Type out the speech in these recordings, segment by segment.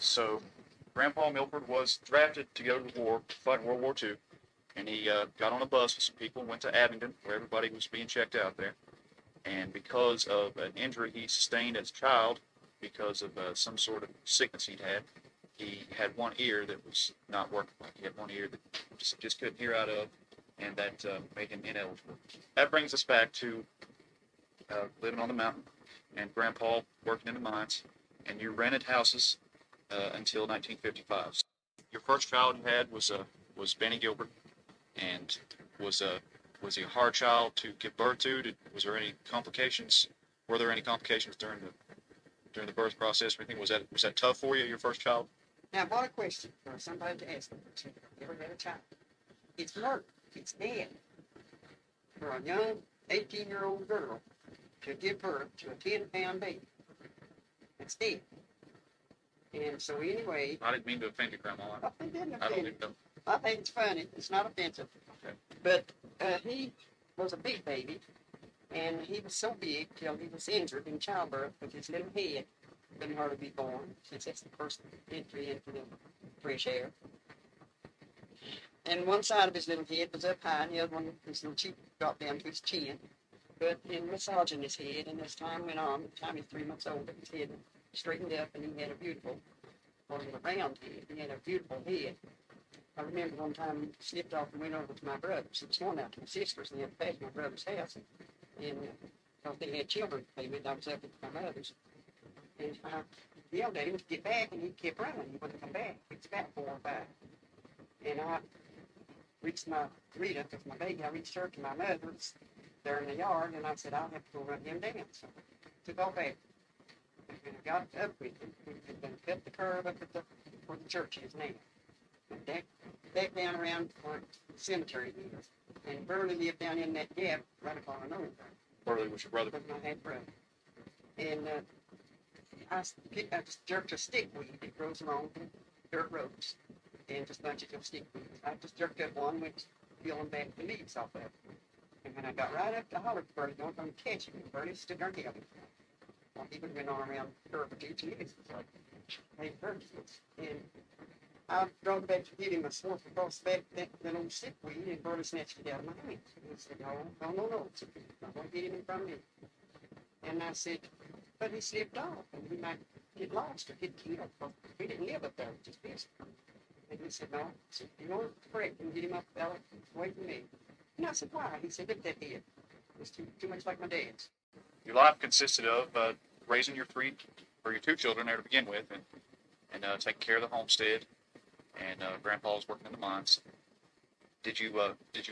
So, Grandpa Milford was drafted to go to the war, fight in World War II, and he got on a bus with some people and went to Abingdon, where everybody was being checked out there. And because of an injury he sustained as a child, because of some sort of sickness he had one ear that was not working. He had one ear that just couldn't hear out of, and that made him ineligible. That brings us back to living on the mountain, and Grandpa working in the mines, and you rented houses until 1955. Your first child you had was Benny Gilbert, and was he a hard child to give birth to? Was there any complications? Were there any complications during the birth process or anything? Was that tough for you, your first child? Now, what a question for somebody to ask me. Never had a child. It's murder. It's dead. For a young 18-year-old girl to give birth to a 10-pound baby. It's dead. And so anyway... I didn't mean to offend you, Grandma. I didn't I don't offend even know. I think it's funny. It's not offensive. Okay. But he was a big baby, and he was so big till he was injured in childbirth with his little head. Couldn't hardly be born, since that's the first entry into the fresh air. And one side of his little head was up high, and the other one, his little cheek dropped down to his chin. But in massaging his head, and as time went on, by the time he was 3 months old, his head straightened up, and he had a beautiful, wasn't a round head, he had a beautiful head. I remember one time he slipped off and went over to my brothers. He was going out to my sisters, and they had passed my brother's house. And because they had children to play with, I was up at my mother's. And I yelled at him to get back, and he kept running. He wouldn't come back. It's about 4 or 5. And I reached my Rita, because my baby, I reached her to my mother's there in the yard, and I said, I'll have to go run him down. So I took off after. And I got up with him. We had done cut the curve up at where the church is now. And back down around where the cemetery is. And Burley lived down in that gap right upon the road. Burley was your brother? Was my half brother. And I just jerked a stickweed that grows along the dirt roads, and just a bunch of little stickweeds. I just jerked up one, went peeling back the leaves off of it. And when I got right up to holler to Bertie, don't come catch me, Bertie stood there and held me. Well, he would have been on around the curve for 2 minutes. Like, hey, Bertie. And I drove back to get him a sword across the back that little stickweed, and Bertie snatched it out of my hand. And he said, no, I'm not going to get him in front of me. And I said, but he slipped off, and he might get lost or get killed. He didn't live up there, just this. And he said, no. I said, you want to correct him, get him up, fella, away from me. And I said, why? He said, look at that head. It's too much like my dad's. Your life consisted of raising your 2 children there to begin with, and taking care of the homestead, and Grandpa was working in the mines. Did you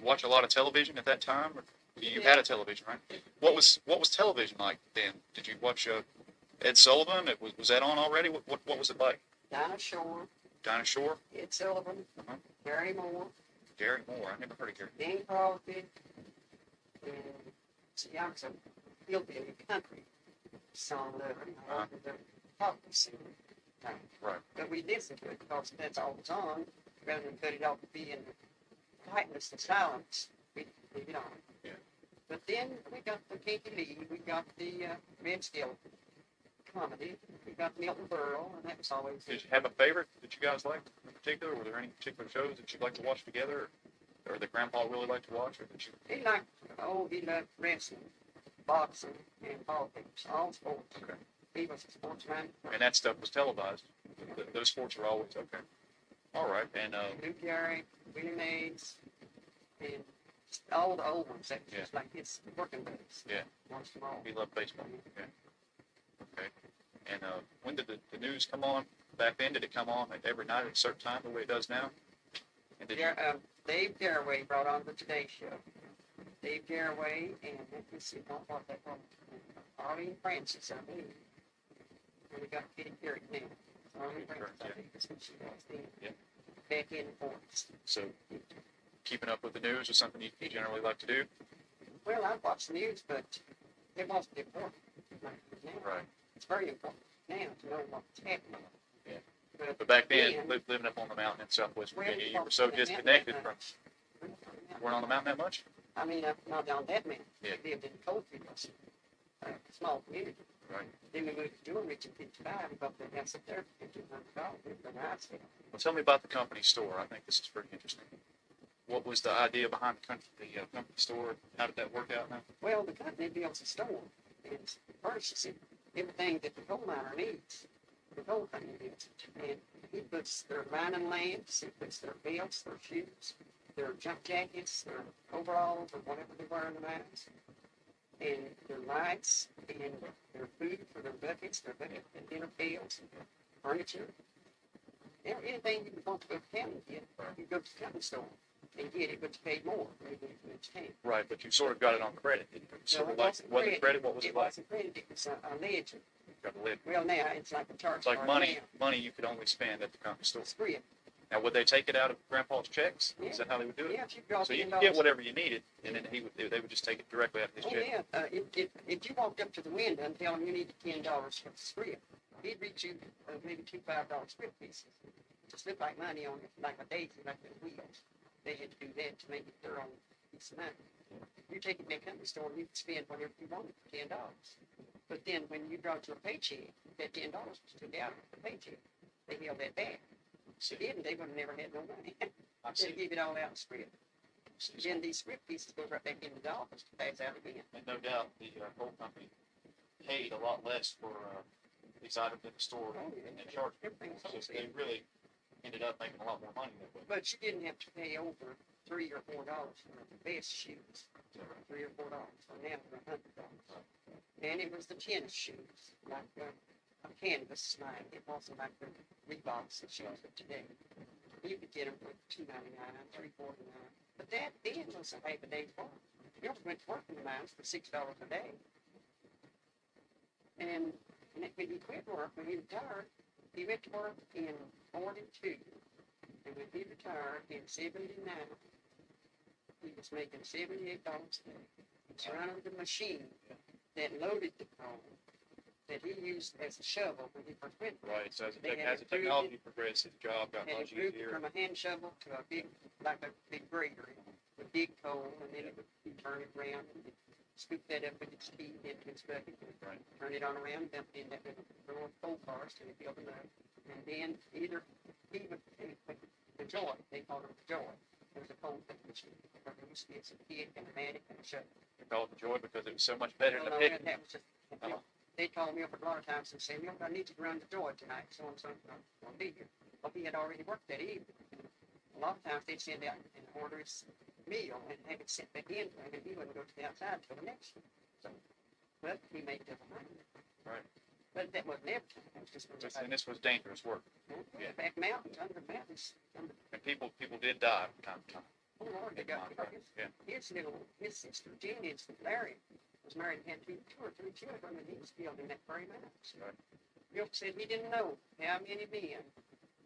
watch a lot of television at that time? Or you had a television, right? What was television like then? Did you watch Ed Sullivan? Was that on already? What was it like? Dinah Shore. Dinah Shore? Ed Sullivan. Uh-huh. Gary Moore. Gary Moore. I never heard of Gary. Danny Crosby. And see, I was a hillbilly country song lover. I wanted to talk to sing. Right. But we listened to it because that's all that's on, rather than cut it off to be in the tightness and silence. We leave it on. Yeah. But then we got the Kinky Lee, we got the Red Skeleton comedy, we got Milton Berle, and that was always... Did you have a favorite that you guys liked in particular? Were there any particular shows that you'd like to watch together, or that Grandpa really liked to watch? Or that you... He loved wrestling, boxing, and politics, all sports. Okay. He was a sportsman. And that stuff was televised. Those sports are always okay. All right, and Lou Gehrig, Willie Mays, and all the old ones that was just like his working days. Yeah. Watched them all. he loved baseball. Okay. Okay. And when did the news come on? Back then, did it come on every night at a certain time, the way it does now? And did Dave Garraway brought on the Today Show. Dave Garraway and let me see what that was. Arlene Francis, I believe. And we got Kitty Carrick now. Arlene Francis, I think that's who she was then. Yeah. Back in the 40s. So, keeping up with the news is something you generally like to do? Well, I watch the news, but it wasn't important. Like now. Right. It's very important now to know what's happening. Yeah. But back then, living up on the mountain in Southwest Virginia, you were so disconnected from... You weren't on the mountain that much? I mean, not on that mountain. Yeah. We lived in Coalfields, a small community. Right. Then we moved to Rich in 55, we bought that house up there for $1,500. It was a nice house. Well, tell me about the company store. I think this is pretty interesting. What was the idea behind the company store? How did that work out now? Well, the company builds a store and purchases everything that the coal miner needs. The coal company builds it. And he puts their mining lamps, he puts their belts, their shoes, their jump jackets, their overalls, or whatever they wear in the mines, and their lights, and their food for their buckets, their bucket and dinner pails, and their furniture. Anything you want to go to town and get, you go to the company store and get it, but you pay more than you get to town. Right, but you sort of got it on credit. Sort of like, was it credit? What was it like? It wasn't credit, it was a ledger. Got a lid. Well, now it's like a charge. It's like money you could only spend at the company store. Script. Now, would they take it out of Grandpa's checks? Yeah. Is that how they would do it? Yeah, if you brought So you $10. could get whatever you needed, and then they would just take it directly out of his check. Yeah, if you walked up to the window and tell him you needed $10 for the script, he'd reach you maybe $2 $5 script pieces. Just look like money on it, like a daisy, like the wheels. They had to do that to make it their own piece of money. You take it to the company store and you could spend whatever you wanted for $10. But then when you brought your paycheck, that $10 was took out of the paycheck. They held that back. If they didn't, they would have never had no money. They gave it all out in script. Then these script pieces go right back in the dollars to pass out again. And no doubt the coal company paid a lot less for these items in the store than they charged. So they really ended up making a lot more money that way. But you didn't have to pay over $3 or $4 for the best shoes. $3 or $4. So now they're $100. And it was the tennis shoes, like a canvas line. It wasn't like the Reeboks that shoes of today. You could get them for $2.99, $3.49. But that then was a half a day's work. You went to work in the mines for $6 a day. And when he quit work, when he retired, he went to work in 42. And when he retired in 79, he was making $78 a day. He's running the machine that loaded the coal that he used as a shovel when he first went. Right, so as the technology progressed, his job got And much it moved easier. from a hand shovel to a big, like a big grader. It would dig coal, and then it would turn it around, and scoop that up with its teeth into its bucket, and turn it on around, dump it in that little coal forest, and it built it up. And then either he would, the joy, they called it the joy. It was a coal thing machine. There used to be a pick and a mattock and a shovel. They called it the joy because it was so much better than a Well, pick. that was just, they called me up a lot of times and said, "Milk, I need you to run the joy tonight, so and so, I'll be here." Well, he had already worked that evening. A lot of times they'd send out and order his meal and have it sent back in for him, and he wouldn't go to the outside until the next one. So, but he made different money. Right. But that wasn't every time. It was just And this was dangerous work. Yeah. back mountains, under mountains. And people did die from time to time. Oh, Lord, they got Yeah. his sister, Jenny, and Larry, was married and had two or three children, and he was killed in that very mountains. Right. Bill said he didn't know how many men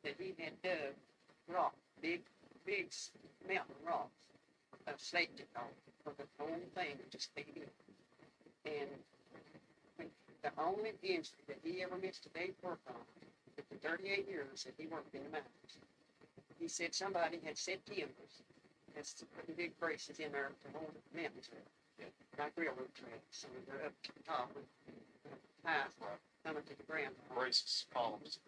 that he had dug rock, big mountain rocks, slaked it on, for the whole thing just stayed in. And the only injury that he ever missed a day's work on, in the 38 years that he worked in the mountains, he said somebody had set timbers, that's putting big braces in there to hold the mountains there, like railroad tracks, so they're up to the top with high coming to the ground. Braces, columns.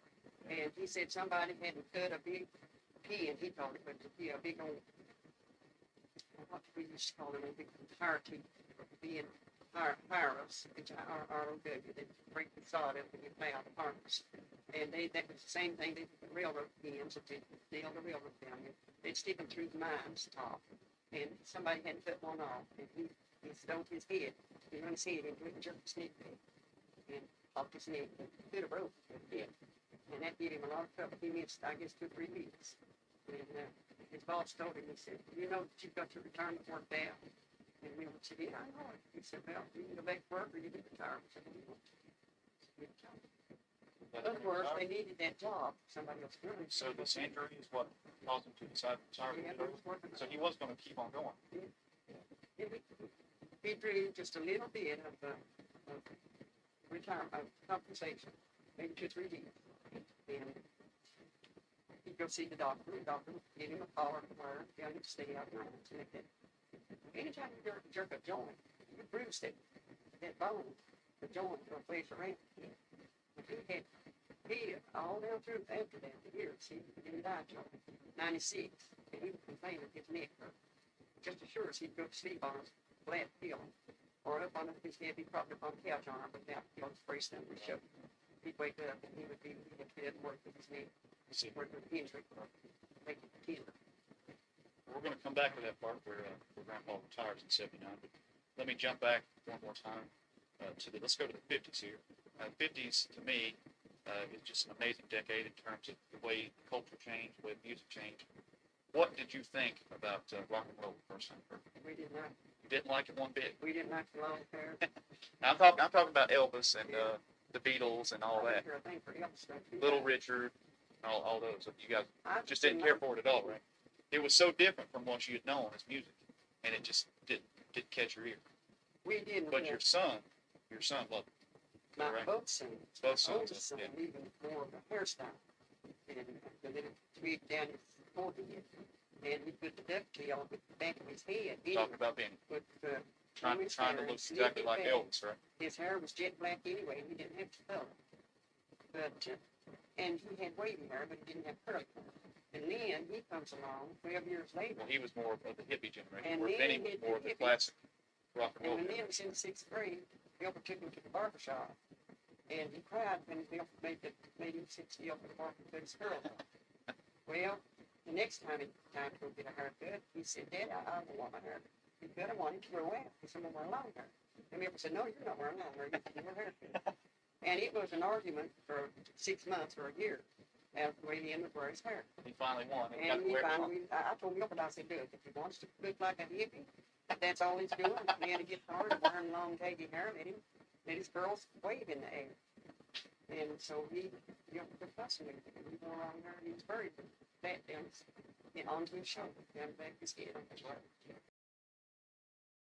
And he said somebody had cut a big pin, he called it, but a big old, what we used to call them, a big fire tooth, being fireworks, which are ROW, they break the sod up and get out the harness. And that was the same thing, they put railroad pins, that they nailed the railroad down in. They'd stick them through the mine's top. And somebody had cut one off, and he stove his head, he run his head into it and jerked his neck back. And popped his neck, and could have broke it. And that gave him a lot of trouble. He missed, I guess, 2 or 3 weeks. And his boss told him, he said, "You know that you've got your retirement work down." And we said, "Yeah, I know it." He said, "Well, you can go back to work or you get retired." I said, "What do you want?" In other words, they needed that job. Somebody else doing it. So this injury is what caused him to decide to retire. Yeah, he was working. So he was going to keep on going. He drew just a little bit of retirement compensation, maybe 2 or 3 years. And he'd go see the doctor. The doctor would give him a collar to wear, tell him to stay out of the like that. Anytime you jerk a joint, you bruise that bone. the joint or a place around here. But he all down through after that, the years, he didn't die till 96, and he was complaining his neck hurt. Just as sure as he'd go to sleep on a flat pillow, or up on his head, he'd probably up on the couch on him, but now he was braced under his shoulder. He'd wake up and he would be, he'd work with his neck, work with the injury, make it tender. We're going to come back to that part where Grandpa retires in '79, but let me jump back one more time let's go to the 50s here. 50s, to me, is just an amazing decade in terms of the way culture changed, the way music changed. What did you think about rock and roll the first time you heard it? We did not. You didn't like it one bit? We didn't like the long hair. Now, I'm talking about Elvis and the Beatles and all that. I think for Elvis, Little Richard, all those. You guys I just didn't care for it at all, right? It was so different from what you had known as music, and it just didn't catch your ear. We didn't. But your son loved it. My correct? both sons. Both sons, Oldest son, yeah. even more of a hairstyle. And then it tweaked down his forehead. And he put the ducktail on the back of his head. Talking about being trying to look exactly like Elvis, right? His hair was jet black anyway. He didn't have to color. But and he had wavy hair, but he didn't have curly hair. And then he comes along 12 years later. Well, he was more of the hippie generation, And where then Benny was he more of the hippie. classic rock and roll. And when Lynn was in the 6th grade, Gilbert took him to the barber shop. And he cried when Gilbert made him sit still for the barber to put his curls on. Well, the next time he time to go get a haircut, he said, Dad, I don't want my hair. He said, I want it to grow out because I'm going to wear long hair. And Gilbert said, no, you're not wearing long hair. You're getting your haircut. And it was an argument for 6 months or a year as to the way he ended up wearing his hair. He finally won. He got And to wear it on. I told Gilbert, I said, look, if he wants to look like a hippie, that's all he's doing. He had to get hard wearing long, wavy hair, let his girls wave in the air. And so he Gilbert fascinated him. He wore long hair and he was buried with that down onto his shoulder, down the back of his head.